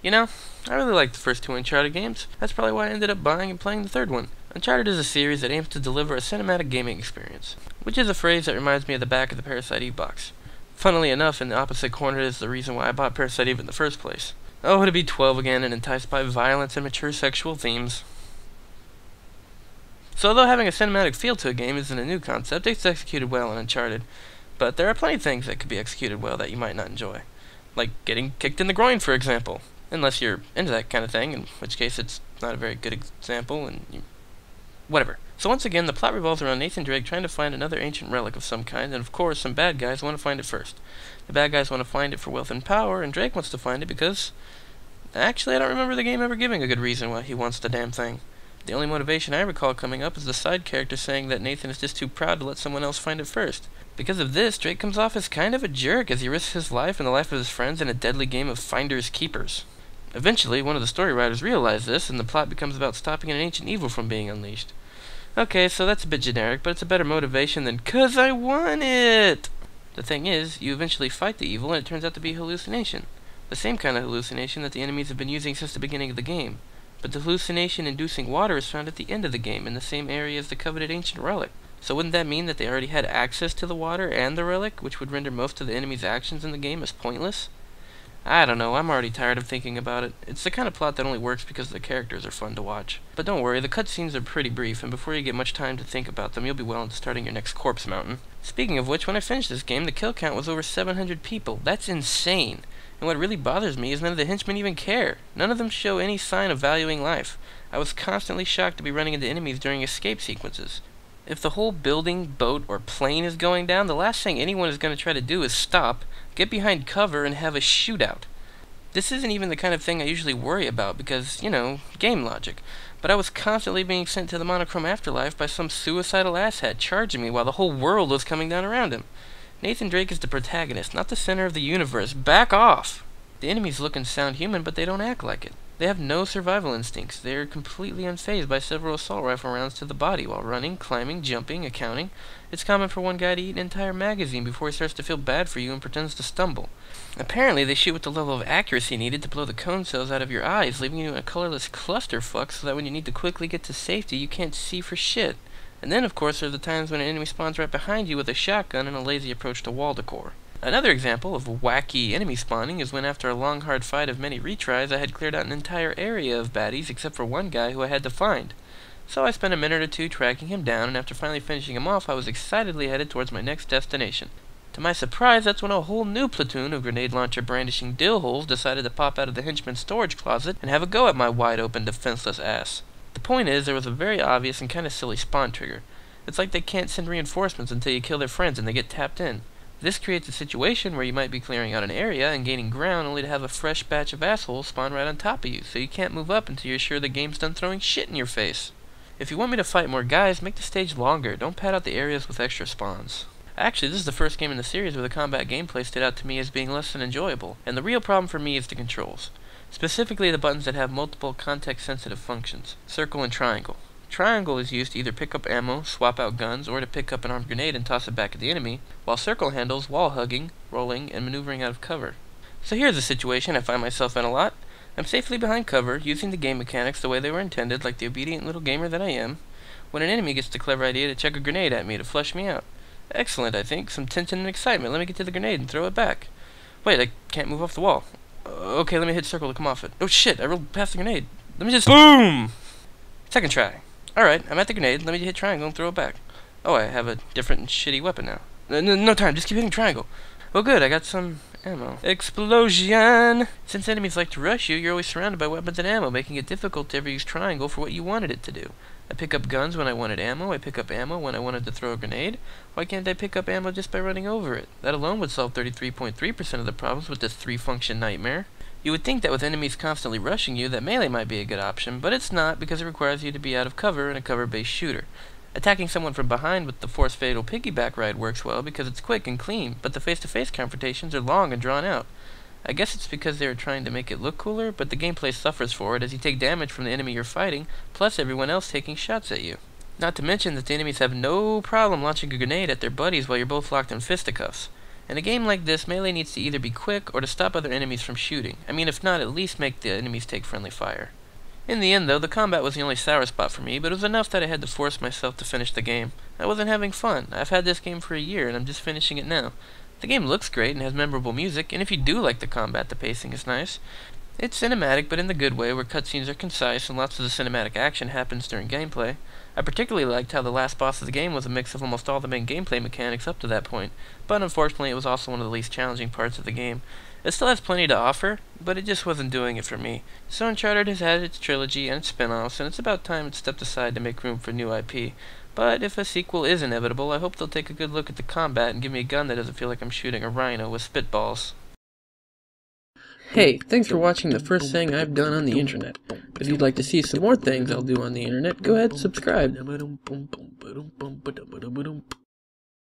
You know, I really liked the first two Uncharted games. That's probably why I ended up buying and playing the third one. Uncharted is a series that aims to deliver a cinematic gaming experience, which is a phrase that reminds me of the back of the Parasite Eve box. Funnily enough, in the opposite corner is the reason why I bought Parasite Eve in the first place. Oh, to be 12 again and enticed by violence and mature sexual themes. So although having a cinematic feel to a game isn't a new concept, it's executed well in Uncharted. But there are plenty of things that could be executed well that you might not enjoy. Like getting kicked in the groin, for example. Unless you're into that kind of thing, in which case it's not a very good example, and whatever. So once again, the plot revolves around Nathan Drake trying to find another ancient relic of some kind, and of course, some bad guys want to find it first. The bad guys want to find it for wealth and power, and Drake wants to find it because... Actually, I don't remember the game ever giving a good reason why he wants the damn thing. The only motivation I recall coming up is the side character saying that Nathan is just too proud to let someone else find it first. Because of this, Drake comes off as kind of a jerk as he risks his life and the life of his friends in a deadly game of finders keepers. Eventually, one of the story writers realizes this, and the plot becomes about stopping an ancient evil from being unleashed. Okay, so that's a bit generic, but it's a better motivation than 'cause I want it! The thing is, you eventually fight the evil, and it turns out to be a hallucination. The same kind of hallucination that the enemies have been using since the beginning of the game. But the hallucination-inducing water is found at the end of the game, in the same area as the coveted ancient relic. So wouldn't that mean that they already had access to the water and the relic, which would render most of the enemies' actions in the game as pointless? I don't know, I'm already tired of thinking about it. It's the kind of plot that only works because the characters are fun to watch. But don't worry, the cutscenes are pretty brief, and before you get much time to think about them, you'll be well into starting your next corpse mountain. Speaking of which, when I finished this game, the kill count was over 700 people. That's insane! And what really bothers me is none of the henchmen even care. None of them show any sign of valuing life. I was constantly shocked to be running into enemies during escape sequences. If the whole building, boat, or plane is going down, the last thing anyone is going to try to do is stop, get behind cover, and have a shootout. This isn't even the kind of thing I usually worry about because, you know, game logic. But I was constantly being sent to the monochrome afterlife by some suicidal asshat charging me while the whole world was coming down around him. Nathan Drake is the protagonist, not the center of the universe. Back off! The enemies look and sound human, but they don't act like it. They have no survival instincts. They are completely unfazed by several assault rifle rounds to the body while running, climbing, jumping, accounting. It's common for one guy to eat an entire magazine before he starts to feel bad for you and pretends to stumble. Apparently, they shoot with the level of accuracy needed to blow the cone cells out of your eyes, leaving you in a colorless clusterfuck so that when you need to quickly get to safety, you can't see for shit. And then, of course, there are the times when an enemy spawns right behind you with a shotgun and a lazy approach to wall decor. Another example of wacky enemy spawning is when after a long hard fight of many retries I had cleared out an entire area of baddies except for one guy who I had to find. So I spent a minute or two tracking him down, and after finally finishing him off I was excitedly headed towards my next destination. To my surprise, that's when a whole new platoon of grenade launcher brandishing dillholes decided to pop out of the henchman's storage closet and have a go at my wide open defenseless ass. The point is, there was a very obvious and kinda silly spawn trigger. It's like they can't send reinforcements until you kill their friends and they get tapped in. This creates a situation where you might be clearing out an area and gaining ground only to have a fresh batch of assholes spawn right on top of you, so you can't move up until you're sure the game's done throwing shit in your face. If you want me to fight more guys, make the stage longer, don't pad out the areas with extra spawns. Actually, this is the first game in the series where the combat gameplay stood out to me as being less than enjoyable, and the real problem for me is the controls. Specifically the buttons that have multiple context-sensitive functions, circle and triangle. Triangle is used to either pick up ammo, swap out guns, or to pick up an armed grenade and toss it back at the enemy, while circle handles wall hugging, rolling, and maneuvering out of cover. So here's a situation I find myself in a lot. I'm safely behind cover, using the game mechanics the way they were intended, like the obedient little gamer that I am, when an enemy gets the clever idea to chuck a grenade at me to flush me out. Excellent, I think. Some tension and excitement. Let me get to the grenade and throw it back. Wait, I can't move off the wall. Okay, let me hit circle to come off it. Oh shit, I rolled past the grenade. Let me just... BOOM! Second try. Alright, I'm at the grenade. Let me hit triangle and throw it back. Oh, I have a different and shitty weapon now. No time, just keep hitting triangle. Oh good, I got some ammo. Explosion! Since enemies like to rush you, you're always surrounded by weapons and ammo, making it difficult to ever use triangle for what you wanted it to do. I pick up guns when I wanted ammo, I pick up ammo when I wanted to throw a grenade. Why can't I pick up ammo just by running over it? That alone would solve 33.3% of the problems with this 3-function nightmare. You would think that with enemies constantly rushing you, that melee might be a good option, but it's not because it requires you to be out of cover in a cover-based shooter. Attacking someone from behind with the Force Fatal piggyback ride works well because it's quick and clean, but the face-to-face confrontations are long and drawn out. I guess it's because they were trying to make it look cooler, but the gameplay suffers for it as you take damage from the enemy you're fighting, plus everyone else taking shots at you. Not to mention that the enemies have no problem launching a grenade at their buddies while you're both locked in fisticuffs. In a game like this, melee needs to either be quick or to stop other enemies from shooting. I mean, if not, at least make the enemies take friendly fire. In the end, though, the combat was the only sour spot for me, but it was enough that I had to force myself to finish the game. I wasn't having fun. I've had this game for a year, and I'm just finishing it now. The game looks great and has memorable music, and if you do like the combat, the pacing is nice. It's cinematic, but in the good way, where cutscenes are concise and lots of the cinematic action happens during gameplay. I particularly liked how the last boss of the game was a mix of almost all the main gameplay mechanics up to that point, but unfortunately it was also one of the least challenging parts of the game. It still has plenty to offer, but it just wasn't doing it for me. So Uncharted has had its trilogy and its spin-offs, and it's about time it stepped aside to make room for new IP. But if a sequel is inevitable, I hope they'll take a good look at the combat and give me a gun that doesn't feel like I'm shooting a rhino with spitballs. Hey, thanks for watching the first thing I've done on the internet. If you'd like to see some more things I'll do on the internet, go ahead and subscribe.